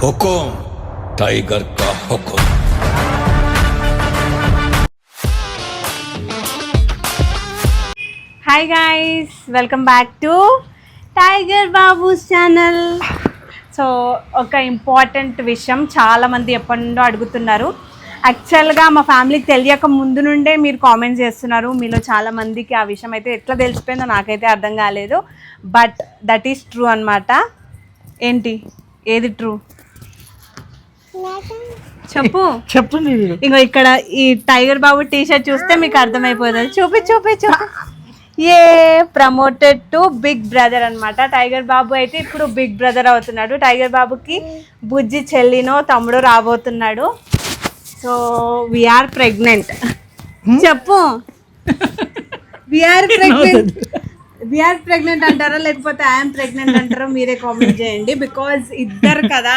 हुकुम tiger का हुकुम। Hi guys, welcome back to tiger Babu's channel. So ఒక ఇంపార్టెంట్ విషయం చాలామంది ఎప్పటి నుండో అడుగుతున్నారు. యాక్చువల్గా మా ఫ్యామిలీకి తెలియక ముందు నుండే మీరు కామెంట్స్ చేస్తున్నారు. మీలో చాలామందికి ఆ విషయం అయితే ఎట్లా తెలిసిపోయిందో నాకైతే అర్థం కాలేదు. బట్ దట్ ఈస్ ట్రూ అనమాట. ఏంటి, ఏది ట్రూ చెప్పు. చెప్పండి. ఇంకో ఇక్కడ ఈ టైగర్ బాబు టీ షర్ట్ చూస్తే మీకు అర్థమైపోతుంది. చూపి ఏ ప్రమోటెడ్ టు బిగ్ బ్రదర్ అనమాట. టైగర్ బాబు అయితే ఇప్పుడు బిగ్ బ్రదర్ అవుతున్నాడు. టైగర్ బాబుకి బుజ్జి చెల్లినో తమ్ముడు రాబోతున్నాడు. So we're pregnant. చెప్పు, వీఆర్ ప్రెగ్నెంట్ అంటారా లేకపోతే ఐఎమ్ ప్రెగ్నెంట్ అంటారో మీరే కామెంట్ చేయండి. బికాజ్ ఇద్దరు కదా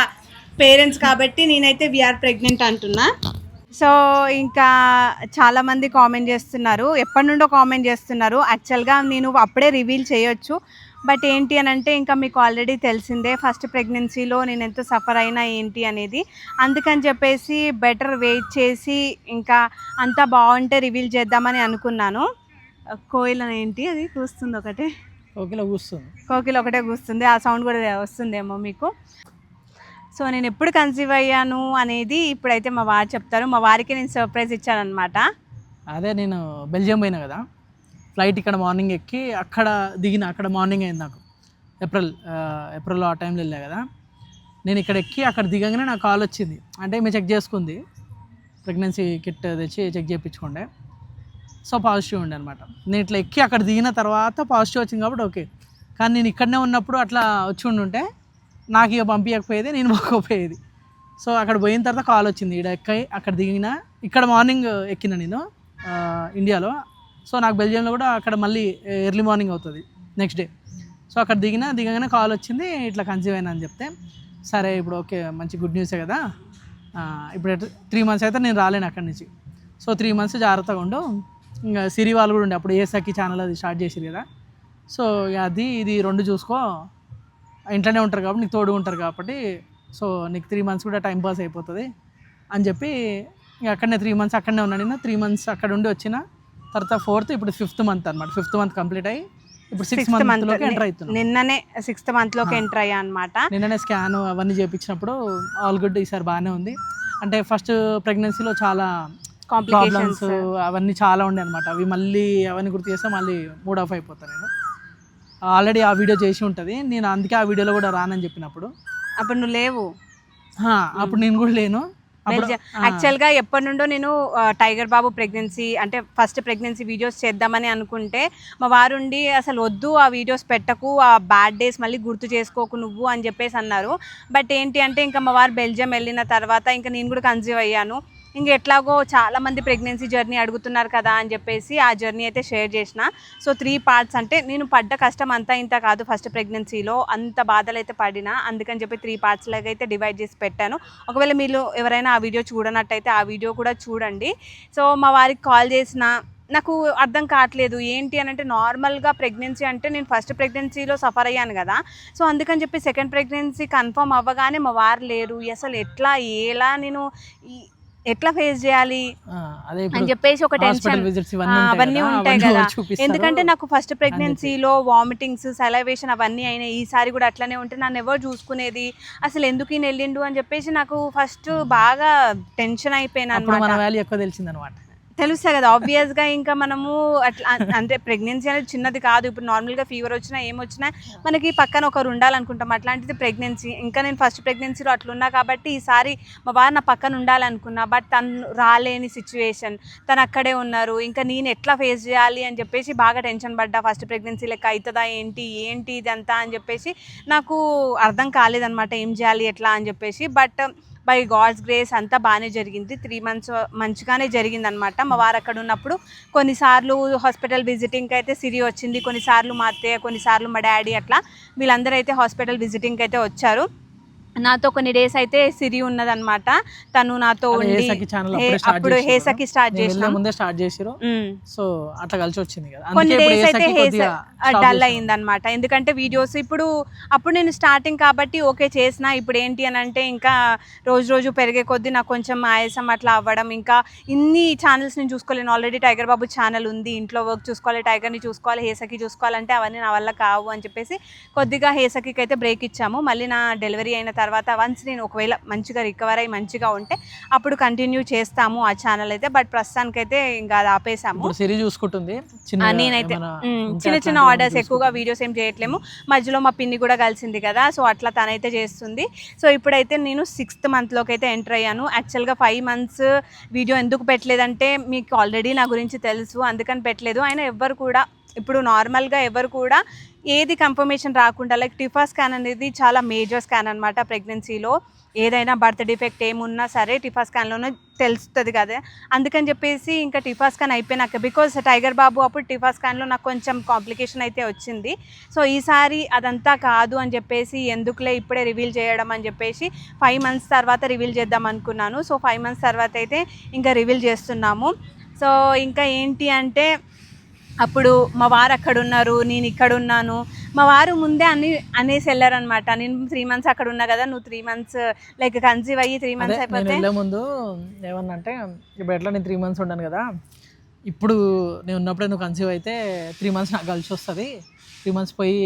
పేరెంట్స్ కాబట్టి నేనైతే వీఆర్ ప్రెగ్నెంట్ అంటున్నా. సో ఇంకా చాలామంది కామెంట్ చేస్తున్నారు, ఎప్పటి నుండో కామెంట్ చేస్తున్నారు. యాక్చువల్గా నేను అప్పుడే రివీల్ చేయొచ్చు, బట్ ఏంటి అని అంటే ఇంకా మీకు ఆల్రెడీ తెలిసిందే ఫస్ట్ ప్రెగ్నెన్సీలో నేను ఎంత సఫర్ అయినా ఏంటి అనేది. అందుకని చెప్పేసి బెటర్ వెయిట్ చేసి ఇంకా అంతా బాగుంటే రివీల్ చేద్దామని అనుకున్నాను. కోయిల ఏంటి అది కూస్తుంది, ఒకటే కోకిల ఒకటే కూస్తుంది. ఆ సౌండ్ కూడా వస్తుందేమో మీకు. సో నేను ఎప్పుడు కన్సీవ్ అయ్యాను అనేది ఇప్పుడైతే మా వారు చెప్తారు. మా వారికి నేను సర్ప్రైజ్ ఇచ్చానమాట. అదే నేను బెల్జియం పోయినా కదా, ఫ్లైట్ ఇక్కడ మార్నింగ్ ఎక్కి అక్కడ దిగిన, అక్కడ మార్నింగ్ అయింది నాకు. ఏప్రిల్ ఆ టైంలో వెళ్ళా కదా. నేను ఇక్కడ ఎక్కి అక్కడ దిగగానే నాకు కాల్ వచ్చింది. అంటే మేము చెక్ చేసుకుంది, ప్రెగ్నెన్సీ కిట్ తెచ్చి చెక్ చేయించుకోండి. సో పాజిటివ్ ఉండే అనమాట. నేను ఇట్లా ఎక్కి అక్కడ దిగిన తర్వాత పాజిటివ్ వచ్చింది కాబట్టి ఓకే. కానీ నేను ఇక్కడనే ఉన్నప్పుడు అట్లా వచ్చి ఉండుంటే నాకు ఇక పంపించకపోయేది, నేను మొక్కపోయేది. సో అక్కడ పోయిన తర్వాత కాల్ వచ్చింది. ఇక్కడ ఎక్కి అక్కడ దిగిన, ఇక్కడ మార్నింగ్ ఎక్కిన నేను ఇండియాలో. సో నాకు బెల్జియంలో కూడా అక్కడ మళ్ళీ ఎర్లీ మార్నింగ్ అవుతుంది నెక్స్ట్ డే. సో అక్కడ దిగగానే కాల్ వచ్చింది, ఇట్లా కన్సీవ్ అయినా అని చెప్తే సరే ఇప్పుడు ఓకే, మంచి గుడ్ న్యూసే కదా. ఇప్పుడు 3 months అయితే నేను రాలేను అక్కడి నుంచి. సో 3 months జాగ్రత్తగా ఉండు. ఇంకా సిరి వాళ్ళు కూడా ఉండే అప్పుడు ఏసకి ఛానల్ అది స్టార్ట్ చేసిరు కదా. సో అది ఇది 2 చూసుకో, ఇంట్లోనే ఉంటారు కాబట్టి నీకు తోడు ఉంటారు కాబట్టి, సో నీకు 3 months కూడా టైం పాస్ అయిపోతుంది అని చెప్పి ఇక అక్కడనే 3 months అక్కడనే ఉన్నాను. నేను 3 months అక్కడ ఉండి వచ్చిన తర్వాత 4th, ఇప్పుడు 5th month అనమాట. 5th month కంప్లీట్ అయ్యి ఇప్పుడు 6th monthలోకి ఎంటర్ అవుతున్నాను. నిన్ననే 6th monthలోకి ఎంటర్ అయ్యా అనమాట. నిన్ననే స్కాన్ అవన్నీ చేయించినప్పుడు ఆల్ గుడ్, ఈసారి బాగానే ఉంది. అంటే ఫస్ట్ ప్రెగ్నెన్సీలో చాలా ప్రాబ్లమ్స్ అవన్నీ చాలా ఉండే అనమాట. అవి మళ్ళీ అవన్నీ గుర్తు చేస్తే మళ్ళీ మూడ్ ఆఫ్ అయిపోతాను. నేను ఆల్రెడీ ఆ వీడియో చేసి ఉంటుంది, నేను అందుకే ఆ వీడియోలో కూడా రానని చెప్పినప్పుడు. అప్పుడు నువ్వు లేవు, అప్పుడు నేను కూడా లేను. యాక్చువల్గా ఎప్పటి నుండో నేను టైగర్ బాబు ప్రెగ్నెన్సీ అంటే ఫస్ట్ ప్రెగ్నెన్సీ వీడియోస్ చేద్దామని అనుకుంటే మా వారుండి అసలు వద్దు, ఆ వీడియోస్ పెట్టకు, ఆ బ్యాడ్ డేస్ మళ్ళీ గుర్తు చేసుకోకు నువ్వు అని చెప్పేసి అన్నారు. బట్ ఏంటి అంటే ఇంకా మా వారు బెల్జియం వెళ్ళిన తర్వాత ఇంకా నేను కూడా కన్సీవ్ అయ్యాను. ఇంక ఎట్లాగో చాలామంది ప్రెగ్నెన్సీ జర్నీ అడుగుతున్నారు కదా అని చెప్పేసి ఆ జర్నీ అయితే షేర్ చేసిన. సో 3 parts, అంటే నేను పడ్డ కష్టం అంతా ఇంత కాదు, ఫస్ట్ ప్రెగ్నెన్సీలో అంత బాధలు అయితే పడినా, అందుకని చెప్పి 3 parts లాగా అయితే డివైడ్ చేసి పెట్టాను. ఒకవేళ మీరు ఎవరైనా ఆ వీడియో చూడనట్టయితే ఆ వీడియో కూడా చూడండి. సో మా వారికి కాల్ చేసిన, నాకు అర్థం కావట్లేదు ఏంటి అని అంటే, నార్మల్గా ప్రెగ్నెన్సీ అంటే నేను ఫస్ట్ ప్రెగ్నెన్సీలో సఫర్ అయ్యాను కదా. సో అందుకని చెప్పి సెకండ్ ప్రెగ్నెన్సీ కన్ఫర్మ్ అవ్వగానే మా వారు లేరు, అసలు ఎలా నేను ఎట్లా ఫేస్ చేయాలి అని చెప్పేసి ఒక టెన్షన్ అవన్నీ ఉంటాయి కదా. ఎందుకంటే నాకు ఫస్ట్ ప్రెగ్నెన్సీలో వామిటింగ్స్, సలైవేషన్ అవన్నీ అయినాయి. ఈసారి కూడా అట్లనే ఉంటే నన్ను ఎవరు చూసుకునేది, అసలు ఎందుకు ఈయన వెళ్ళిండు అని చెప్పేసి నాకు ఫస్ట్ బాగా టెన్షన్ అయిపోయినా అనమాట. తెలుస్తుంది కదా ఆబ్వియస్గా. ఇంకా మనము అట్లా అంటే ప్రెగ్నెన్సీ అనేది చిన్నది కాదు. ఇప్పుడు నార్మల్గా ఫీవర్ వచ్చినా ఏమొచ్చినా మనకి పక్కన ఒకరు ఉండాలనుకుంటాం, అట్లాంటిది ప్రెగ్నెన్సీ. ఇంకా నేను ఫస్ట్ ప్రెగ్నెన్సీలో అట్లున్నా కాబట్టి ఈసారి మా వారు నా పక్కన ఉండాలనుకున్నా, బట్ తను రాలేని సిచ్యువేషన్, తను అక్కడే ఉన్నారు. ఇంకా నేను ఎట్లా ఫేస్ చేయాలి అని చెప్పేసి బాగా టెన్షన్ పడ్డా. ఫస్ట్ ప్రెగ్నెన్సీ లెక్క అవుతుందా ఏంటి ఇదంతా అని చెప్పేసి నాకు అర్థం కాలేదనమాట, ఏం చేయాలి ఎట్లా అని చెప్పేసి. బట్ బై గాడ్స్ గ్రేస్ అంతా బాగానే జరిగింది. 3 months మంచిగానే జరిగింది అనమాట. మా వారు అక్కడ ఉన్నప్పుడు కొన్నిసార్లు హాస్పిటల్ విజిటింగ్కి అయితే సిరి వచ్చింది, కొన్నిసార్లు మా అత్తయ్య, కొన్నిసార్లు మా డాడీ, అట్లా వీళ్ళందరూ అయితే హాస్పిటల్ విజిటింగ్కి అయితే వచ్చారు. నాతో కొన్ని డేస్ అయితే సిరి ఉన్నదన్నమాట. తను నాతో ఉండి అప్పుడు హేసకి స్టార్ట్ చేసిన ముందే స్టార్ట్ చేసిరు. సో అట్లా కలిసి వచ్చింది కదా. కొన్ని డేస్ అయితే డల్ అయింది అనమాట. ఎందుకంటే వీడియోస్ అప్పుడు నేను స్టార్టింగ్ కాబట్టి ఓకే చేసిన. ఇప్పుడు ఏంటి అని అంటే ఇంకా రోజు రోజు పెరిగే కొద్దీ నాకు కొంచెం ఆయాసం అట్లా అవ్వడం, ఇంకా ఇన్ని ఛానల్స్ నేను చూసుకోలేను. ఆల్రెడీ టైగర్ బాబు ఛానల్ ఉంది, ఇంట్లో వర్క్ చూసుకోవాలి, టైగర్ని చూసుకోవాలి, హేసకి చూసుకోవాలంటే అవన్నీ నా వల్ల కావు అని చెప్పేసి కొద్దిగా హేసకి అయితే బ్రేక్ ఇచ్చాము. మళ్ళీ నా డెలివరీ అయిన తర్వాత వన్స్ నేను ఒకవేళ మంచిగా రికవర్ అయ్యి మంచిగా ఉంటే అప్పుడు కంటిన్యూ చేస్తాము ఆ ఛానల్ అయితే. బట్ ప్రస్తుతానికైతే ఇంకా అది ఆపేసాము. నేనైతే చిన్న చిన్న ఆర్డర్స్, ఎక్కువగా వీడియోస్ ఏం చేయట్లేము. మధ్యలో మా పిన్ని కూడా కలిసింది కదా, సో అట్లా తనైతే చేస్తుంది. సో ఇప్పుడైతే నేను 6th మంత్లోకి అయితే ఎంటర్ అయ్యాను. యాక్చువల్గా 5 months వీడియో ఎందుకు పెట్టలేదంటే మీకు ఆల్రెడీ నా గురించి తెలుసు, అందుకని పెట్టలేదు. అయినా ఎవ్వరు కూడా ఇప్పుడు నార్మల్గా ఎవరు కూడా ఏది కన్ఫర్మేషన్ రాకుండా, లైక్ టిఫా స్కాన్ అనేది చాలా మేజర్ స్కాన్ అనమాట. ప్రెగ్నెన్సీలో ఏదైనా బర్త్ డిఫెక్ట్ ఏమున్నా సరే టిఫా స్కాన్లోనే తెలుస్తుంది కదా. అందుకని చెప్పేసి ఇంకా టిఫా స్కాన్ అయిపోయినాక, బికాజ్ టైగర్ బాబు అప్పుడు టిఫా స్కాన్లో నాకు కొంచెం కాంప్లికేషన్ అయితే వచ్చింది. సో ఈసారి అదంతా కాదు అని చెప్పేసి ఎందుకులే ఇప్పుడే రివీల్ చేయడం అని చెప్పేసి 5 months తర్వాత రివీల్ చేద్దాం అనుకున్నాను. సో 5 months తర్వాత అయితే ఇంకా రివీల్ చేస్తున్నాము. సో ఇంకా ఏంటి అంటే అప్పుడు మా వారు అక్కడ ఉన్నారు, నేను ఇక్కడ ఉన్నాను. మా వారు ముందే అనేసి వెళ్ళారనమాట. నేను 3 months అక్కడ ఉన్నా కదా, నువ్వు 3 months లైక్ కన్సీవ్ అయ్యి 3 months అయిపోతే వెళ్ళే ముందు ఏమన్నంటే ఇప్పుడు ఎట్లా నేను 3 months ఉన్నాను కదా, ఇప్పుడు నేను ఉన్నప్పుడే నువ్వు కన్సీవ్ అయితే 3 months నాకు కలిసి వస్తుంది, 3 months పోయి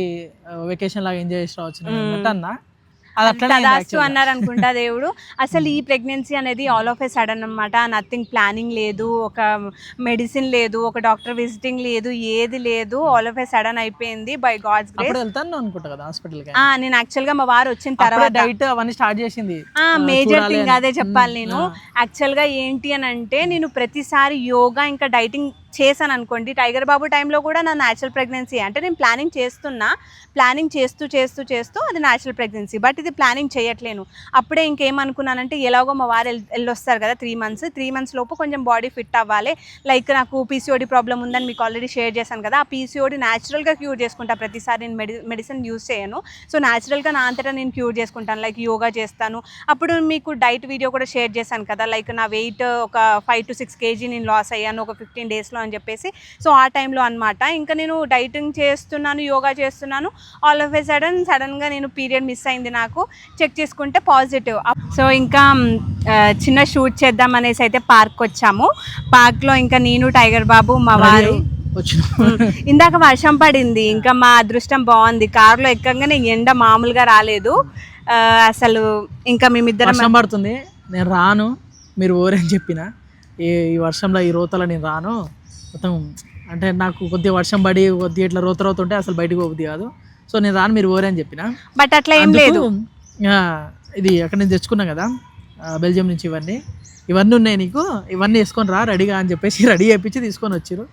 వెకేషన్ లాగా ఎంజాయ్ చేసి రావచ్చు అన్నట్టు అన్నా. దాస్తు అన్నారు అనుకుంటా దేవుడు. అసలు ఈ ప్రెగ్నెన్సీ అనేది ఆల్ ఆఫ్ ఏ సడన్ అనమాట. నథింగ్ ప్లానింగ్ లేదు, ఒక మెడిసిన్ లేదు, ఒక డాక్టర్ విజిటింగ్ లేదు, ఏది లేదు. ఆల్ ఆఫ్ ఏ సడన్ అయిపోయింది బై గాడ్స్ గ్రేస్. వెళ్తాను అనుకుంటా కదా హాస్పిటల్ కి. నేను యాక్చువల్ గా మా వారు వచ్చిన తర్వాత డైట్ అవన్నీ స్టార్ట్ చేసింది. మేజర్ థింగ్ అదే చెప్పాలి. నేను యాక్చువల్ గా ఏంటి అని అంటే నేను ప్రతిసారి యోగా ఇంకా డైటింగ్ చేశాను అనుకోండి. టైగర్ బాబు టైంలో కూడా నా న్యాచురల్ ప్రెగ్నెన్సీ అంటే నేను ప్లానింగ్ చేస్తూ అది న్యాచురల్ ప్రెగ్నెన్సీ. బట్ ఇది ప్లానింగ్ చేయట్లేను. అప్పుడే ఇంకేమనుకున్నానంటే ఎలాగో మా వారు వెళ్ళొస్తారు కదా 3 months లోపు కొంచెం బాడీ ఫిట్ అవ్వాలి. లైక్ నాకు పీసీఓడి ప్రాబ్లం ఉందని మీకు ఆల్రెడీ షేర్ చేశాను కదా, ఆ పీసీఓడి న్యాచురల్గా క్యూర్ చేసుకుంటా. ప్రతిసారి నేను మెడిసిన్ యూజ్ చేయను. సో న్యాచురల్గా నా అంతటా నేను క్యూర్ చేసుకుంటాను. లైక్ యోగా చేస్తాను. అప్పుడు మీకు డైట్ వీడియో కూడా షేర్ చేశాను కదా, లైక్ నా వెయిట్ ఒక 5 to 6 kg నేను లాస్ అయ్యాను ఒక 15 daysలో అని చెప్పేసి. సో ఆ టైంలో అనమాట ఇంకా నేను డైటింగ్ చేస్తున్నాను, యోగా చేస్తున్నాను. ఆల్ ఆఫ్ ఏ సడన్గా నేను పీరియడ్ మిస్ అయింది. నాకు చెక్ చేసుకుంటే పాజిటివ్. సో ఇంకా చిన్న షూట్ చేద్దాం అనేసి అయితే పార్క్ వచ్చాము. పార్క్లో ఇంకా నేను, టైగర్ బాబు, మా వారు. ఇందాక వర్షం పడింది, ఇంకా మా అదృష్టం బాగుంది. కారులో ఎక్కగానే ఎండ మామూలుగా రాలేదు అసలు. ఇంకా మేమిద్దరం వర్షం పడుతుంది, నేను రాను మీరు ఓరని చెప్పిన, ఈ వర్షంలో ఈ రోతలో నేను రాను మొత్తం అంటే నాకు కొద్దిగా వర్షం పడి కొద్దిగా ఇట్లా రోత ఉంటే అసలు బయటకు పోబుద్ది కాదు. సో నేను రాను మీరు ఓరే అని చెప్పిన. బట్ అట్లా ఏం లేదు. ఇది అక్కడ నేను తెచ్చుకున్నా కదా బెల్జియం నుంచి, ఇవన్నీ ఉన్నాయి నీకు, ఇవన్నీ వేసుకొని రా రెడీగా అని చెప్పేసి రెడీ చేయించి తీసుకొని వచ్చారు.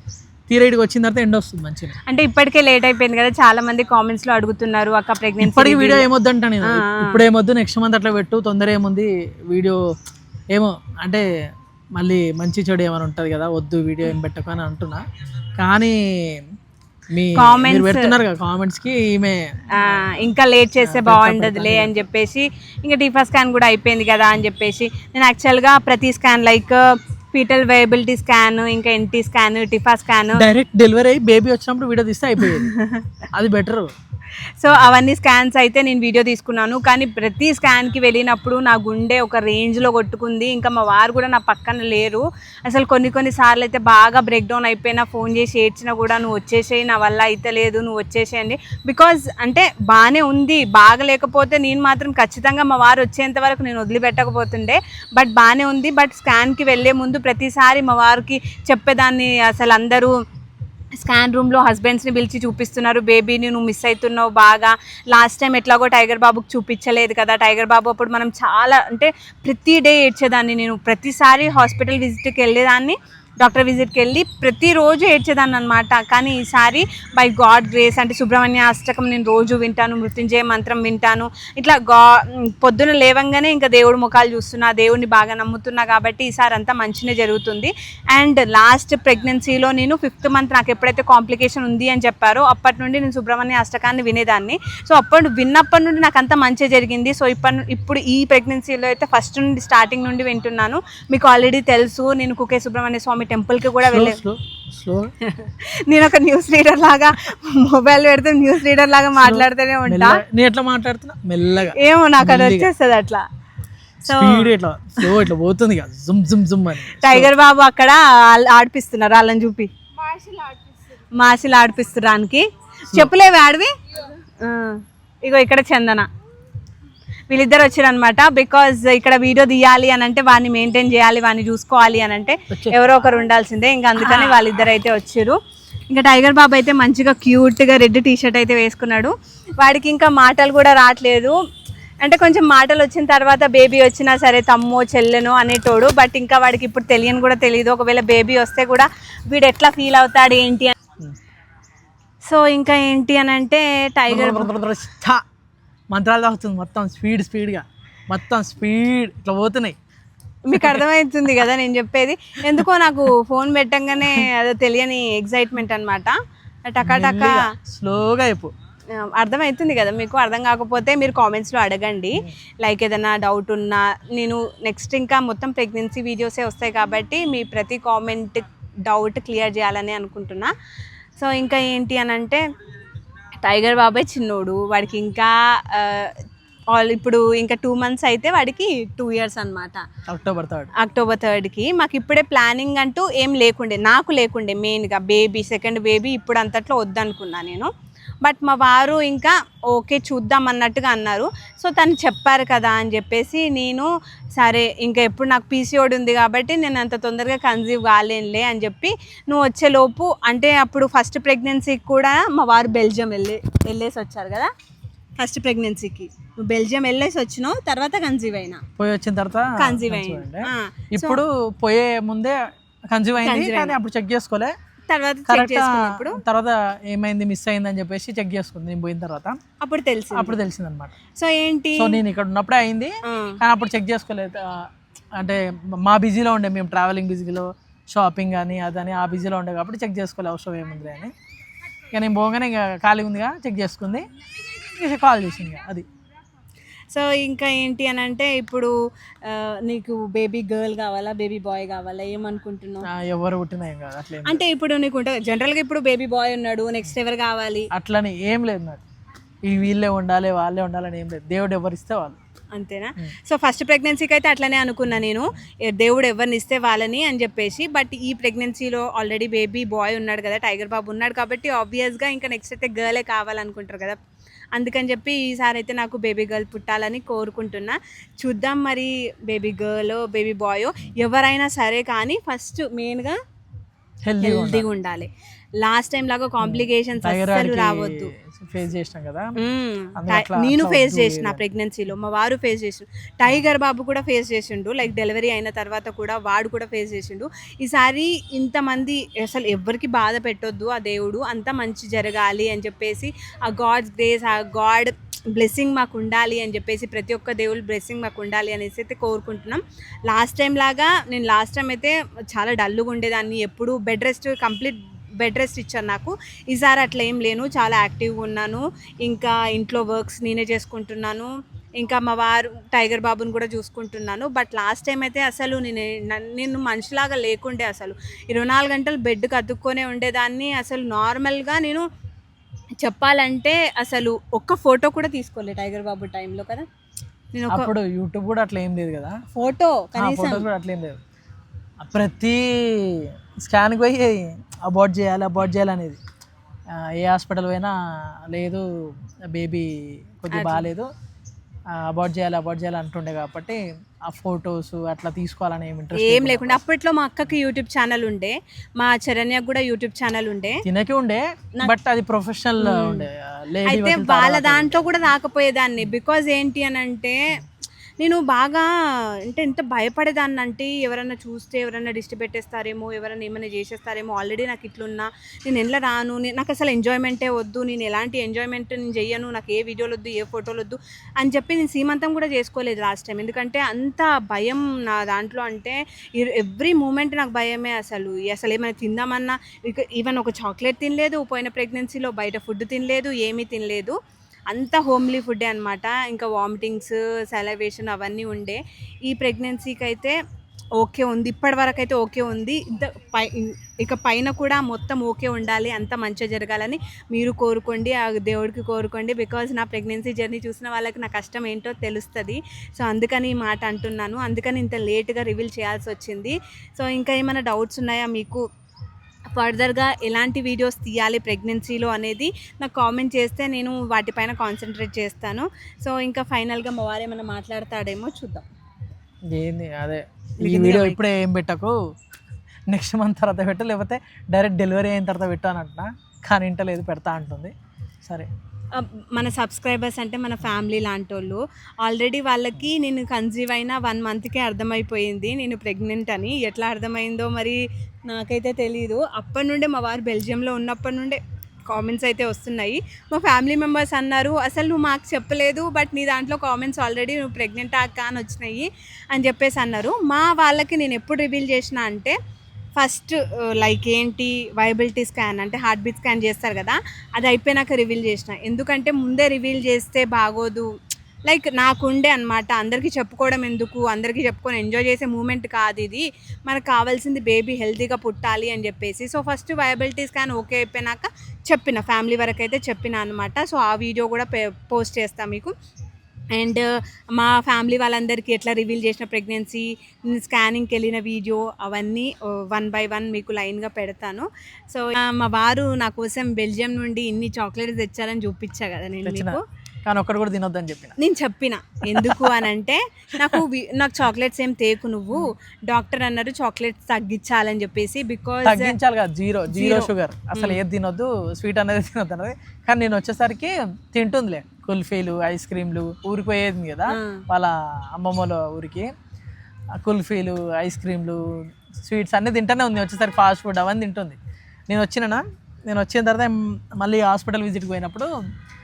తీరైడ్కి వచ్చిన తర్వాత ఎండ వస్తుంది మంచిగా. అంటే ఇప్పటికే లేట్ అయిపోయింది కదా, చాలా మంది కామెంట్స్ లో అడుగుతున్నారు అక్క ప్రెగ్నెన్సీ. ఇప్పటికి వీడియో ఏమొద్దంట, నేను ఇప్పుడు ఏమొద్దు, నెక్స్ట్ మంత్ అట్లా పెట్టు, తొందర ఏముంది వీడియో ఏమో అంటే మళ్ళీ మంచి చెడు ఏమైనా ఉంటుంది కదా, వద్దు వీడియో ఏం పెట్టకు అని అంటున్నా. కానీ మీరు పెడుతున్నారు కదా కామెంట్స్ కి ఈమె ఇంకా లేట్ చేస్తే బాగుండదులే అని చెప్పేసి, ఇంకా టిఫా స్కాన్ కూడా అయిపోయింది కదా అని చెప్పేసి నేను యాక్చువల్గా ప్రతి scan like foetal viability scan, ఇంకా NT scan, TIFFA scan, direct delivery అయ్యి బేబీ వచ్చినప్పుడు వీడియో తీస్తే అయిపోయింది, అది బెటర్. సో అవన్నీ స్కాన్స్ అయితే నేను వీడియో తీసుకున్నాను. కానీ ప్రతి స్కాన్కి వెళ్ళినప్పుడు నా గుండె ఒక రేంజ్లో కొట్టుకుంది. ఇంకా మా వారు కూడా నా పక్కన లేరు. అసలు కొన్ని సార్లు అయితే బాగా బ్రేక్ డౌన్ అయిపోయినా, ఫోన్ చేసి ఏడ్చినా కూడా నువ్వు వచ్చేసేయి, నా వల్ల అయితే లేదు, నువ్వు వచ్చేసేయండి. బికాజ్ అంటే బాగానే ఉంది, బాగా లేకపోతే నేను మాత్రం ఖచ్చితంగా మా వారు వచ్చేంత వరకు నేను వదిలిపెట్టకపోతుండే. బట్ బాగానే ఉంది. బట్ స్కాన్కి వెళ్ళే ముందు ప్రతిసారి మా వారికి చెప్పేదాన్ని, అసలు అందరూ స్కాన్ రూమ్లో హస్బెండ్స్ని పిలిచి చూపిస్తున్నారు, బేబీని నువ్వు మిస్ అవుతున్నావు బాగా. లాస్ట్ టైం ఎట్లాగో టైగర్ బాబుకి చూపించలేదు కదా, టైగర్ బాబు అప్పుడు మనం చాలా అంటే ప్రతి డే ఏడ్చేదాన్ని నేను. ప్రతిసారి హాస్పిటల్ విజిట్కి వెళ్ళేదాన్ని, డాక్టర్ విజిట్కి వెళ్ళి ప్రతిరోజు ఏడ్చేదాన్ని అనమాట. కానీ ఈసారి బై గాడ్ గ్రేస్ అంటే సుబ్రహ్మణ్య అష్టకం నేను రోజు వింటాను, మృత్యుంజయ మంత్రం వింటాను, ఇట్లా పొద్దున లేవంగానే ఇంకా దేవుడు ముఖాలు చూస్తున్నా, దేవుడిని బాగా నమ్ముతున్నా కాబట్టి ఈసారి అంతా మంచిగా జరుగుతుంది. అండ్ లాస్ట్ ప్రెగ్నెన్సీలో నేను 5th మంత్ నాకు ఎప్పుడైతే కాంప్లికేషన్ ఉంది అని చెప్పారో అప్పటి నుండి నేను సుబ్రహ్మణ్య అష్టకాన్ని వినేదాన్ని. సో విన్నప్పటి నుండి నాకు అంతా మంచిగా జరిగింది. సో ఇప్పుడు ఈ ప్రెగ్నెన్సీలో అయితే ఫస్ట్ నుండి స్టార్టింగ్ నుండి వింటున్నాను. మీకు ఆల్రెడీ తెలుసు నేను కుకే సుబ్రహ్మణ్య స్వామి టెంపుల్కి కూడా వెళ్ళాను. నేను ఒక న్యూస్ రీడర్ లాగా మొబైల్ పెడితే న్యూస్ రీడర్ లాగా మాట్లాడుతూనే ఉంటా. ఎట్లా మాట్లాడుతున్నా మెల్లగా ఏమో నాకు అది వచ్చేస్తుంది అట్లా. ఇట్లా పోతుంది టైగర్ బాబు అక్కడ ఆడిపిస్తున్నారు, వాళ్ళని చూపి మాసిలు ఆడిపిస్తుడానికి. చెప్పులేవి ఆడివి. ఇగో ఇక్కడ చందన వీళ్ళిద్దరు వచ్చారు అనమాట. బికాజ్ ఇక్కడ వీడియో తీయాలి అని అంటే వాడిని మెయింటైన్ చేయాలి, వాడిని చూసుకోవాలి అని అంటే ఎవరో ఒకరు ఉండాల్సిందే. ఇంకా అందుకని వాళ్ళిద్దరు అయితే వచ్చారు. ఇంకా టైగర్ బాబు అయితే మంచిగా క్యూట్గా రెడ్ టీషర్ట్ అయితే వేసుకున్నాడు. వాడికి ఇంకా మాటలు కూడా రావట్లేదు. అంటే కొంచెం మాటలు వచ్చిన తర్వాత బేబీ వచ్చినా సరే తమ్మో చెల్లెనో అనేటోడు. బట్ ఇంకా వాడికి ఇప్పుడు తెలియని కూడా తెలియదు. ఒకవేళ బేబీ వస్తే కూడా వీడు ఎట్లా ఫీల్ అవుతాడు ఏంటి అని. సో ఇంకా ఏంటి అని అంటే టైగర్ మంత్రాలు తాగుతుంది మొత్తం స్పీడ్గా మొత్తం స్పీడ్ ఇట్లా పోతున్నాయి. మీకు అర్థమవుతుంది కదా నేను చెప్పేది. ఎందుకో నాకు ఫోన్ పెట్టంగానే అదో తెలియని ఎగ్జైట్మెంట్ అనమాట. టకా స్లోగా అయిపో. అర్థమవుతుంది కదా మీకు. అర్థం కాకపోతే మీరు కామెంట్స్లో అడగండి. లైక్ ఏదైనా డౌట్ ఉన్నా నేను నెక్స్ట్ ఇంకా మొత్తం ప్రెగ్నెన్సీ వీడియోసే వస్తాయి కాబట్టి మీ ప్రతి కామెంట్ డౌట్ క్లియర్ చేయాలని అనుకుంటున్నా. సో ఇంకా ఏంటి అని అంటే టైగర్ బాబాయ్ చిన్నోడు, వాడికి ఇంకా ఇప్పుడు ఇంకా 2 months అయితే వాడికి 2 years అనమాట. అక్టోబర్ 3కి. మాకు ఇప్పుడే ప్లానింగ్ అంటూ ఏం లేకుండే, నాకు లేకుండే. మెయిన్గా సెకండ్ బేబీ ఇప్పుడు అంతట్లో వద్దనుకున్నా నేను. బట్ మా వారు ఇంకా ఓకే చూద్దాం అన్నట్టుగా అన్నారు. సో తను చెప్పారు కదా అని చెప్పేసి నేను సరే ఇంకా ఎప్పుడు నాకు పీసీఓడి ఉంది కాబట్టి నేను అంత తొందరగా కన్సీవ్ కాలేనులే అని చెప్పి నువ్వు వచ్చేలోపు అంటే అప్పుడు ఫస్ట్ ప్రెగ్నెన్సీకి కూడా మా వారు బెల్జియం వెళ్ళేసి వచ్చారు కదా. ఫస్ట్ ప్రెగ్నెన్సీకి నువ్వు బెల్జియం వెళ్ళేసి వచ్చినావు, తర్వాత కన్సీవ్ అయినా. పోయి వచ్చిన తర్వాత కన్సీవ్ అయింది. ఇప్పుడు పోయే ముందే కన్సీవ్ అయింది కానీ అప్పుడు చెక్ చేసుకోలే. తర్వాత ఏమైంది మిస్ అయింది అని చెప్పేసి చెక్ చేసుకుంది. నేను పోయిన తర్వాత అప్పుడు తెలిసింది అనమాట. సో ఏంటి, సో నేను ఇక్కడ ఉన్నప్పుడే అయింది కానీ అప్పుడు చెక్ చేసుకోలేదు. అంటే మా బిజీలో ఉండే, మేము ట్రావెలింగ్ బిజీలో, షాపింగ్ అని అదని ఆ బిజీలో ఉండే కాబట్టి చెక్ చేసుకోలే అవసరం ఏముంది అని. ఇక నేను పోగానే ఇక ఖాళీ ఉందిగా చెక్ చేసుకుంది, ఇక కాల్ చేసింది అది. సో ఇంకా ఏంటి అని అంటే ఇప్పుడు నీకు బేబీ గర్ల్ కావాలా బేబీ బాయ్ కావాలా ఏమనుకుంటున్నావు? ఎవరు పుట్టినా ఏం కాదు అట్లా. అంటే ఇప్పుడు నీకు ఉంటుంది జనరల్గా, ఇప్పుడు బేబీ బాయ్ ఉన్నాడు, నెక్స్ట్ ఎవరు కావాలి అట్లని ఏం లేదు నాకు. ఈ వీళ్ళే ఉండాలి వాళ్ళే ఉండాలని ఏం లేదు, దేవుడు ఎవరిస్తే వాళ్ళు అంతేనా? సో ఫస్ట్ ప్రెగ్నెన్సీకి అయితే అట్లనే అనుకున్నా నేను, దేవుడు ఎవరిని ఇస్తే వాళ్ళని అని చెప్పేసి. బట్ ఈ ప్రెగ్నెన్సీలో ఆల్రెడీ బేబీ బాయ్ ఉన్నాడు కదా, టైగర్ బాబు ఉన్నాడు కాబట్టి ఆబ్వియస్గా ఇంకా నెక్స్ట్ అయితే గర్లే కావాలనుకుంటారు కదా. అందుకని చెప్పి ఈసారి అయితే నాకు బేబీ గర్ల్ పుట్టాలని కోరుకుంటున్నా. చూద్దాం మరి బేబీ గర్ల్ బేబీ బాయ్ ఎవరైనా సరే కానీ ఫస్ట్ మెయిన్గా హెల్దీగా ఉండాలి. లాస్ట్ టైం లాగా కాంప్లికేషన్స్ అస్సలు రావద్దు. ఫేస్ చేసినాం కదా, నేను ఫేస్ చేసిన ప్రెగ్నెన్సీలో, మా వారు ఫేస్ చేసిండు, టైగర్ బాబు కూడా ఫేస్ చేసిండు. లైక్ డెలివరీ అయిన తర్వాత కూడా వాడు కూడా ఫేస్ చేసిండు. ఈసారి ఇంతమంది అసలు ఎవరికి బాధ పెట్టొద్దు, ఆ దేవుడు అంతా మంచి జరగాలి అని చెప్పేసి, ఆ గాడ్స్ గ్రేస్, ఆ గాడ్ బ్లెస్సింగ్ మాకు ఉండాలి అని చెప్పేసి, ప్రతి ఒక్క దేవుడు బ్లెస్సింగ్ మాకు ఉండాలి అనేసి అయితే కోరుకుంటున్నాం. లాస్ట్ టైం లాగా నేను లాస్ట్ టైం అయితే చాలా డల్గా ఉండేదాన్ని, ఎప్పుడు కంప్లీట్ బెడ్ రెస్ట్ ఇచ్చాను నాకు. ఈసారి అట్లా ఏం లేను, చాలా యాక్టివ్గా ఉన్నాను. ఇంకా ఇంట్లో వర్క్స్ నేనే చేసుకుంటున్నాను, ఇంకా మా వారు టైగర్ బాబుని కూడా చూసుకుంటున్నాను. బట్ లాస్ట్ టైం అయితే అసలు నేను మనిషిలాగా లేకుండే, అసలు 24 గంటలు బెడ్కి అతుక్కొనే ఉండేదాన్ని. అసలు నార్మల్గా నేను చెప్పాలంటే అసలు ఒక్క ఫోటో కూడా తీసుకోలే టైగర్ బాబు టైంలో కదా. నేను అప్పుడు యూట్యూబ్ కూడా అట్లా ఏం లేదు కదా, ఫోటో కనీసం కూడా అట్లా ఏం లేదు. ప్రతి స్కాన్కి పోయి అబార్ట్ చేయాలి అనేది, ఏ హాస్పిటల్ పోయినా లేదు బేబీ కొద్దిగా బాగాలేదు అబార్ట్ చేయాలి అంటుండే కాబట్టి ఆ ఫొటోస్ అట్లా తీసుకోవాలని ఏం లేకుండా. అప్పట్లో మా అక్కకి యూట్యూబ్ ఛానల్ ఉండే, మా చరణ్యకు కూడా యూట్యూబ్ ఛానల్ ఉండే, తినకి ఉండే, బట్ అది ప్రొఫెషనల్ ఉండే. అయితే వాళ్ళ దాంట్లో కూడా రాకపోయేదాన్ని. బికాజ్ ఏంటి అని అంటే నేను బాగా అంటే ఎంత భయపడేదాన్ని అంటే ఎవరన్నా చూస్తే ఎవరన్నా దిష్టి పెట్టేస్తారేమో, ఎవరన్నా ఏమైనా చేసేస్తారేమో, ఆల్రెడీ నాకు ఇట్లున్నా నేను ఎలా రాను, నాకు అసలు ఎంజాయ్మెంటే వద్దు, నేను ఎలాంటి ఎంజాయ్మెంట్ నేను చెయ్యను, నాకు ఏ వీడియోలు వద్దు, ఏ ఫోటోలు వద్దు అని చెప్పి నేను సీమంతం కూడా చేసుకోలేదు లాస్ట్ టైం. ఎందుకంటే అంత భయం నా దాంట్లో, అంటే ఎవ్రీ మూమెంట్ నాకు భయమే. అసలు ఏమైనా తిందామన్నా ఈవెన్ ఒక చాక్లెట్ తినలేదు పోయిన ప్రెగ్నెన్సీలో, బయట ఫుడ్ తినలేదు, ఏమీ తినలేదు, అంతా హోమ్లీ ఫుడ్డే అనమాట. ఇంకా వామిటింగ్స్, సెలవేషన్ అవన్నీ ఉండే. ఈ ప్రెగ్నెన్సీకి అయితే ఓకే ఉంది, ఇప్పటి వరకు అయితే ఓకే ఉంది. ఇక పైన కూడా మొత్తం ఓకే ఉండాలి, అంత మంచిగా జరగాలని మీరు కోరుకోండి, ఆ దేవుడికి కోరుకోండి. బికాజ్ నా ప్రెగ్నెన్సీ జర్నీ చూసిన వాళ్ళకి నా కష్టం ఏంటో తెలుస్తుంది. సో అందుకని ఈ మాట అంటున్నాను, అందుకని ఇంత లేట్గా రివీల్ చేయాల్సి వచ్చింది. సో ఇంకా ఏమైనా డౌట్స్ ఉన్నాయా మీకు, ఫర్దర్గా ఎలాంటి వీడియోస్ తీయాలి ప్రెగ్నెన్సీలో అనేది నాకు కామెంట్ చేస్తే నేను వాటిపైన కాన్సన్ట్రేట్ చేస్తాను. సో ఇంకా ఫైనల్గా మా వారు ఏమైనా మాట్లాడతాడేమో చూద్దాం. ఏంది అదే ఈ వీడియో ఇప్పుడే ఏం పెట్టకు, నెక్స్ట్ మంత్ తర్వాత పెట్టు, లేకపోతే డైరెక్ట్ డెలివరీ అయిన తర్వాత పెట్టు అని అంటున్నా, కానీ ఇంటలేదు, పెడతా అంటుంది. సరే, మన సబ్స్క్రైబర్స్ అంటే మన ఫ్యామిలీ లాంటి వాళ్ళు. ఆల్రెడీ వాళ్ళకి నేను కన్సీవ్ అయిన 1 మంత్కే అర్థమైపోయింది నేను ప్రెగ్నెంట్ అని. ఎట్లా అర్థమైందో మరి నాకైతే తెలీదు. అప్పటి నుండే మా వారు బెల్జియంలో ఉన్నప్పటి నుండే కామెంట్స్ అయితే వస్తున్నాయి. మా ఫ్యామిలీ మెంబర్స్ అన్నారు, అసలు నువ్వు మాకు చెప్పలేదు, బట్ నీ దాంట్లో కామెంట్స్ ఆల్రెడీ నువ్వు ప్రెగ్నెంట్ అక్క అని వచ్చినాయి అని చెప్పేసి అన్నారు. మా వాళ్ళకి నేను ఎప్పుడు రివీల్ చేసిన అంటే, ఫస్ట్ లైక్ ఏంటి వైబిలిటీ స్కాన్ అంటే హార్ట్ బీట్ స్కాన్ చేస్తారు కదా, అది అయిపోయినాక రివీల్ చేసిన. ఎందుకంటే ముందే రివీల్ చేస్తే బాగోదు, లైక్ నాకుండే అనమాట. అందరికీ చెప్పుకోవడం ఎందుకు, అందరికీ చెప్పుకొని ఎంజాయ్ చేసే మూమెంట్ కాదు ఇది, మనకు కావాల్సింది బేబీ హెల్తీగా పుట్టాలి అని చెప్పేసి. So first viability scan okay అయిపోయినాక చెప్పిన, ఫ్యామిలీ వరకు అయితే చెప్పిన అనమాట. సో ఆ వీడియో కూడా పోస్ట్ చేస్తాను మీకు. అండ్ మా ఫ్యామిలీ వాళ్ళందరికీ ఎట్లా రివీల్ చేసిన ప్రెగ్నెన్సీ, స్కానింగ్కి వెళ్ళిన వీడియో, అవన్నీ 1 by 1 మీకు లైన్గా పెడతాను. సో మా వారు నా కోసం బెల్జియం నుండి ఇన్ని చాక్లెట్స్ తెచ్చారని చూపించా కదా నేను మీకు, కానీ ఒక్కటి కూడా తినొద్దని చెప్పిన ఎందుకు అని అంటే, నాకు చాక్లెట్స్ ఏం తేకు నువ్వు, డాక్టర్ అన్నారు చాక్లెట్స్ తగ్గించాలని చెప్పేసి. బికాజ్ తగ్గించాలి కదా, జీరో షుగర్, అసలు ఏది తినొద్దు, స్వీట్ అనేది తినొద్దు అన్నది. కానీ నేను వచ్చేసరికి తింటుందిలే, కుల్ఫీలు, ఐస్ క్రీమ్లు, ఊరికి పోయేది కదా వాళ్ళ అమ్మమ్మల ఊరికి, కుల్ఫీలు, ఐస్ క్రీమ్లు, స్వీట్స్ అన్నీ తింటూనే ఉంది. వచ్చేసరికి ఫాస్ట్ ఫుడ్ అవన్నీ తింటుంది. నేను వచ్చిన తర్వాత మళ్ళీ హాస్పిటల్ విజిట్కి పోయినప్పుడు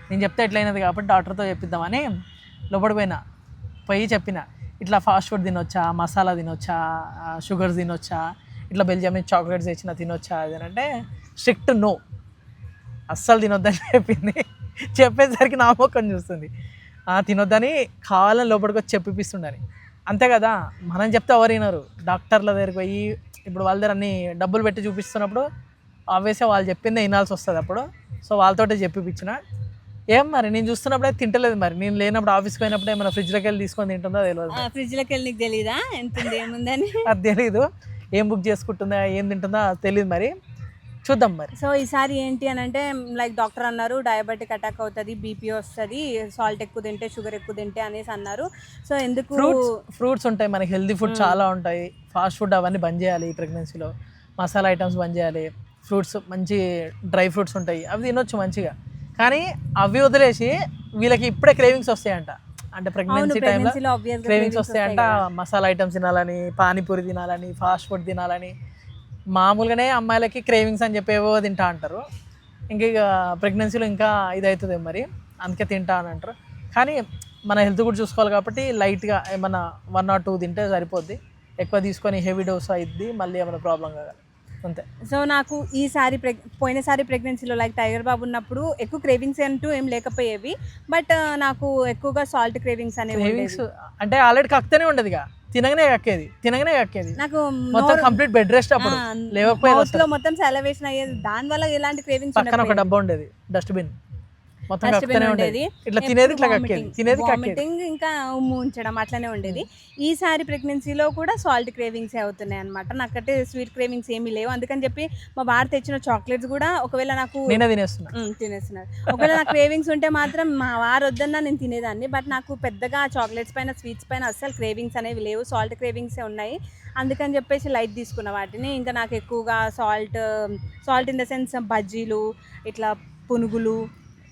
నేను చెప్తే ఎట్లయినది కాబట్టి డాక్టర్తో చెప్పిద్దామని లోపలికి పోయి చెప్పిన, ఇట్లా ఫాస్ట్ ఫుడ్ తినొచ్చా, మసాలా తినొచ్చా, షుగర్స్ తినొచ్చా, ఇట్లా బెల్జియం నుంచి చాక్లెట్స్ తెచ్చినా తినొచ్చా అది అంటే స్ట్రిక్ట్ నో, అస్సలు తినొద్దని చెప్పింది. చెప్పేసరికి నా మొక్కని చూస్తుంది, తినొద్దని కావాలని లోపలికి వచ్చి చెప్పిస్తుండని. అంతే కదా, మనం చెప్తే ఎవరు వినరు. డాక్టర్ల దగ్గరికి పోయి ఇప్పుడు వాళ్ళ దగ్గర అన్ని డబ్బులు పెట్టి చూపిస్తున్నప్పుడు ఆబ్వియస్గా వాళ్ళు చెప్పిందే వినాల్సి వస్తుంది అప్పుడు. సో వాళ్ళతోటే చెప్పిపించిన. ఏం మరి నేను చూస్తున్నప్పుడే తింటలేదు, మరి నేను లేనప్పుడు ఆఫీస్కి పోయినప్పుడు ఏమైనా ఫ్రిడ్జ్లోకి వెళ్ళి తీసుకొని తింటుందో తెలియదు. ఫ్రిడ్జ్లోకి వెళ్ళి నీకు తెలీదా ఎంత ఏముందని? అది తెలీదు, ఏం బుక్ చేసుకుంటుందా, ఏం తింటుందా తెలియదు, మరి చూద్దాం మరి. సో ఈసారి ఏంటి అని అంటే, లైక్ డాక్టర్ అన్నారు డయాబెటిక్ అటాక్ అవుతుంది, బీపీ వస్తుంది, సాల్ట్ ఎక్కువ తింటే, షుగర్ ఎక్కువ తింటే అనేసి అన్నారు. సో ఎందుకు ఫ్రూట్స్ ఉంటాయి మనకి, హెల్తీ ఫుడ్ చాలా ఉంటాయి, ఫాస్ట్ ఫుడ్ అవన్నీ బంద్ చేయాలి ఈ ప్రెగ్నెన్సీలో, మసాలా ఐటమ్స్ బంద్ చేయాలి, ఫ్రూట్స్ మంచి డ్రై ఫ్రూట్స్ ఉంటాయి అవి తినొచ్చు మంచిగా. కానీ అవి వదిలేసి వీళ్ళకి ఇప్పుడే క్రేవింగ్స్ వస్తాయంట, అంటే ప్రెగ్నెన్సీ టైంలో క్రేవింగ్స్ వస్తాయంట, మసాలా ఐటమ్స్ తినాలని, పానీపూరి తినాలని, ఫాస్ట్ ఫుడ్ తినాలని. మామూలుగానే అమ్మాయిలకి క్రేవింగ్స్ అని చెప్పేవో తింటా అంటారు, ఇక ప్రెగ్నెన్సీలో ఇంకా ఇది అవుతుంది మరి, అందుకే తింటా అని అంటారు. కానీ మన హెల్త్ కూడా చూసుకోవాలి కాబట్టి లైట్గా ఏమన్నా 1 or 2 తింటే సరిపోద్ది, ఎక్కువ తీసుకొని హెవీ డోస్ అయింది మళ్ళీ ఏమైనా ప్రాబ్లం కాదు అంతే. సో నాకు ఈసారి పోయినసారి ప్రెగ్నెన్సీలో లైక్ టైగర్ బాబు ఉన్నప్పుడు ఎక్కువ క్రేవింగ్స్ అంటూ ఏం లేకపోయేవి, బట్ నాకు ఎక్కువగా సాల్ట్ క్రేవింగ్స్ అనేవి. అంటే ఆల్రెడీ కక్తనే ఉండదు, తినగానే కక్కేది నాకు మొత్తం కంప్లీట్ బెడ్ రెస్ట్. అప్పుడు లేకపోతే మొత్తం సెలవేషన్ అయ్యేది, దాని వల్ల ఎలాంటి క్రేవింగ్స్. పక్కన ఒక డబ్బా ఉండేది, డస్ట్బిన్ ఉండేది, ఇట్లా తినేది, ఇట్లా వామిటింగ్ ఇంకా ఉమ్ము ఉంచడం అట్లనే ఉండేది. ఈసారి ప్రెగ్నెన్సీలో కూడా సాల్ట్ క్రేవింగ్స్ అవుతున్నాయి అనమాట. నాకైతే స్వీట్ క్రేవింగ్స్ ఏమీ లేవు. అందుకని చెప్పి మా వారు తెచ్చిన చాక్లెట్స్ కూడా ఒకవేళ నాకు తినేస్తున్నారు, ఒకవేళ నాకు క్రేవింగ్స్ ఉంటే మాత్రం మా వారు వద్దన్నా నేను తినేదాన్ని. బట్ నాకు పెద్దగా చాక్లెట్స్ పైన, స్వీట్స్ పైన అస్సలు క్రేవింగ్స్ అనేవి లేవు, సాల్ట్ క్రేవింగ్సే ఉన్నాయి. అందుకని చెప్పేసి లైట్ తీసుకున్న వాటిని. ఇంకా నాకు ఎక్కువగా సాల్ట్ ఇన్ ద సెన్స్ బజ్జీలు, ఇట్లా పునుగులు,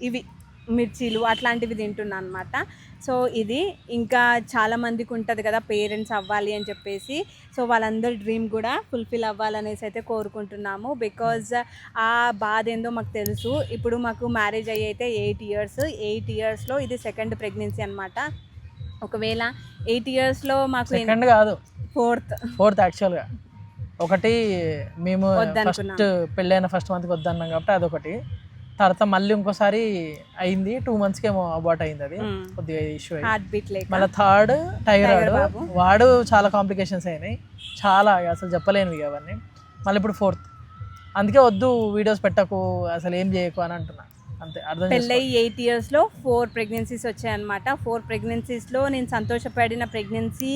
ఇవి మిర్చీలు అట్లాంటివి తింటున్నాను అనమాట. సో ఇది ఇంకా చాలామందికి ఉంటుంది కదా పేరెంట్స్ అవ్వాలి అని చెప్పేసి. సో వాళ్ళందరి డ్రీమ్ కూడా ఫుల్ఫిల్ అవ్వాలనేసి అయితే కోరుకుంటున్నాము. బికాజ్ ఆ బాధ ఏందో మాకు తెలుసు. ఇప్పుడు మాకు మ్యారేజ్ అయ్యి అయితే 8 ఇయర్స్లో ఇది సెకండ్ ప్రెగ్నెన్సీ అనమాట. ఒకవేళ 8 ఇయర్స్లో మాకు సెకండ్ కాదు, ఫోర్త్ యాక్చువల్గా. ఒకటి మేము ఫస్ట్ పెళ్ళైన ఫస్ట్ మంత్కి వద్దన్నాం కాబట్టి అదొకటి. తర్వాత మళ్ళీ ఇంకోసారి అయింది 2 monthsకి ఏమో అబార్ట్ అయింది, అది కొద్దిగా ఇష్యూ అయింది. మళ్ళీ థర్డ్ టైరాయిడ్, వాడు చాలా కాంప్లికేషన్స్ అయినాయి, చాలా అసలు చెప్పలేనివి అవన్నీ. మళ్ళీ ఇప్పుడు 4th. అందుకే వద్దు వీడియోస్ పెట్టకు, అసలు ఏం చేయకు అని అంటున్నా. అంతే, అర్థం. పెళ్ళయి 8 ఇయర్స్లో 4 ప్రెగ్నెన్సీస్ వచ్చాయన్నమాట. 4 ప్రెగ్నెన్సీస్లో నేను సంతోషపడిన ప్రెగ్నెన్సీ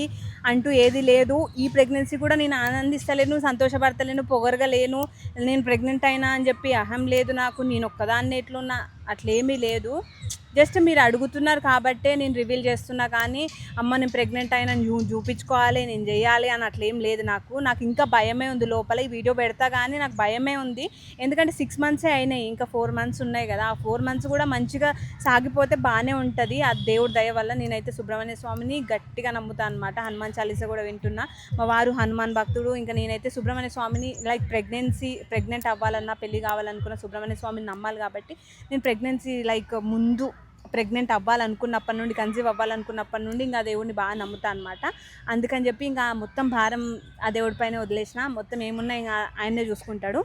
అంటూ ఏది లేదు. ఈ ప్రెగ్నెన్సీ కూడా నేను ఆనందిస్తలేను, సంతోషపడతలేను, పొగరగలేను. నేను ప్రెగ్నెంట్ అయినా అని చెప్పి అహం లేదు నాకు, నేను ఒక్కదాన్ని ఎట్లున్నా అట్లేమీ లేదు. జస్ట్ మీరు అడుగుతున్నారు కాబట్టే నేను రివీల్ చేస్తున్నా, కానీ అమ్మ నేను ప్రెగ్నెంట్ అయినా చూపించుకోవాలి, నేను చేయాలి అని అట్లేం లేదు నాకు ఇంకా భయమే ఉంది లోపల. ఈ వీడియో పెడతా కానీ నాకు భయమే ఉంది. ఎందుకంటే 6 months అయినాయి, ఇంకా 4 months ఉన్నాయి కదా. ఆ 4 months కూడా మంచిగా సాగిపోతే బాగానే ఉంటుంది. ఆ దేవుడి దయ వల్ల నేనైతే సుబ్రహ్మణ్య స్వామిని గట్టిగా నమ్ముతాను అనమాట. హనుమాన్ చాలీసా కూడా వింటున్నా. మా వారు హనుమాన్ భక్తుడు. ఇంకా నేనైతే సుబ్రహ్మణ్య స్వామిని లైక్ ప్రెగ్నెంట్ అవ్వాలన్నా పెళ్ళి కావాలనుకున్న సుబ్రహ్మణ్య స్వామిని నమ్మాలి కాబట్టి నేను ప్రెగ్నెన్సీ లైక్ ముందు ప్రెగ్నెంట్ అవ్వాలనుకున్నప్పటి నుండి, కన్సీవ్ అవ్వాలనుకున్నప్పటి నుండి ఇంకా ఆ దేవుడిని బాగా నమ్ముతా అనమాట. అందుకని చెప్పి ఇంకా మొత్తం భారం ఆ దేవుడి పైన వదిలేసిన. మొత్తం ఏమున్నా ఇంకా ఆయనే చూసుకుంటాడు.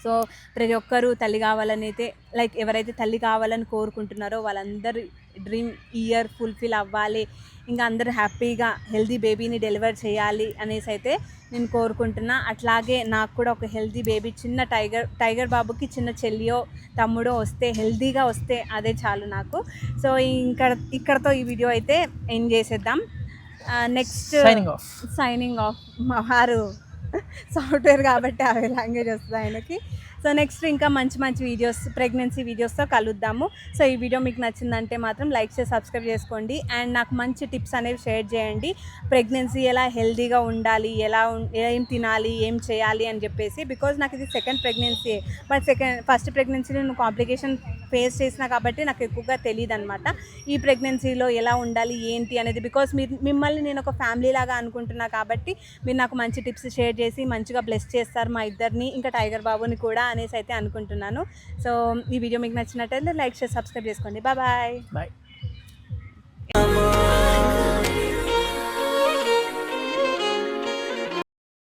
సో ప్రతి ఒక్కరూ తల్లి కావాలని అయితే లైక్ ఎవరైతే తల్లి కావాలని కోరుకుంటున్నారో వాళ్ళందరూ డ్రీమ్ ఇయర్ ఫుల్ఫిల్ అవ్వాలి, ఇంకా అందరూ హ్యాపీగా హెల్దీ బేబీని డెలివర్ చేయాలి అనేసి అయితే నేను కోరుకుంటున్నా. అట్లాగే నాకు కూడా ఒక హెల్దీ బేబీ, చిన్న టైగర్ బాబుకి చిన్న చెల్లియో తమ్ముడో వస్తే, హెల్దీగా వస్తే అదే చాలు నాకు. సో ఇక్కడతో ఈ వీడియో అయితే ఎండ్ చేసేద్దాం. Next signing off. మా వారు సాఫ్ట్వేర్ కాబట్టి అవి లాంగ్వేజ్ వస్తుంది ఆయనకి. సో నెక్స్ట్ ఇంకా మంచి వీడియోస్, ప్రెగ్నెన్సీ వీడియోస్తో కలుద్దాము. సో ఈ వీడియో మీకు నచ్చిందంటే మాత్రం లైక్ చేసి సబ్స్క్రైబ్ చేసుకోండి. అండ్ నాకు మంచి టిప్స్ అనేవి షేర్ చేయండి. ప్రెగ్నెన్సీ ఎలా హెల్దీగా ఉండాలి, ఏం తినాలి, ఏం చేయాలి అని చెప్పేసి. బికాజ్ నాకు ఇది సెకండ్ ప్రెగ్నెన్సీ, బట్ ఫస్ట్ ప్రెగ్నెన్సీలో నేను కాంప్లికేషన్ ఫేస్ చేసిన కాబట్టి నాకు ఎక్కువగా తెలియదు అనమాట ఈ ప్రెగ్నెన్సీలో ఎలా ఉండాలి ఏంటి అనేది. బికాజ్ మిమ్మల్ని నేను ఒక ఫ్యామిలీ లాగా అనుకుంటున్నా కాబట్టి మీరు నాకు మంచి టిప్స్ షేర్ చేసి మంచిగా బ్లెస్ చేస్తారు మా ఇద్దరిని, ఇంకా టైగర్ బాబుని కూడా అనేసి అయితే అనుకుంటున్నాను. సో ఈ వీడియో మీకు నచ్చినట్టయితే లైక్ చేసి సబ్స్క్రైబ్ చేసుకోండి. బాయ్.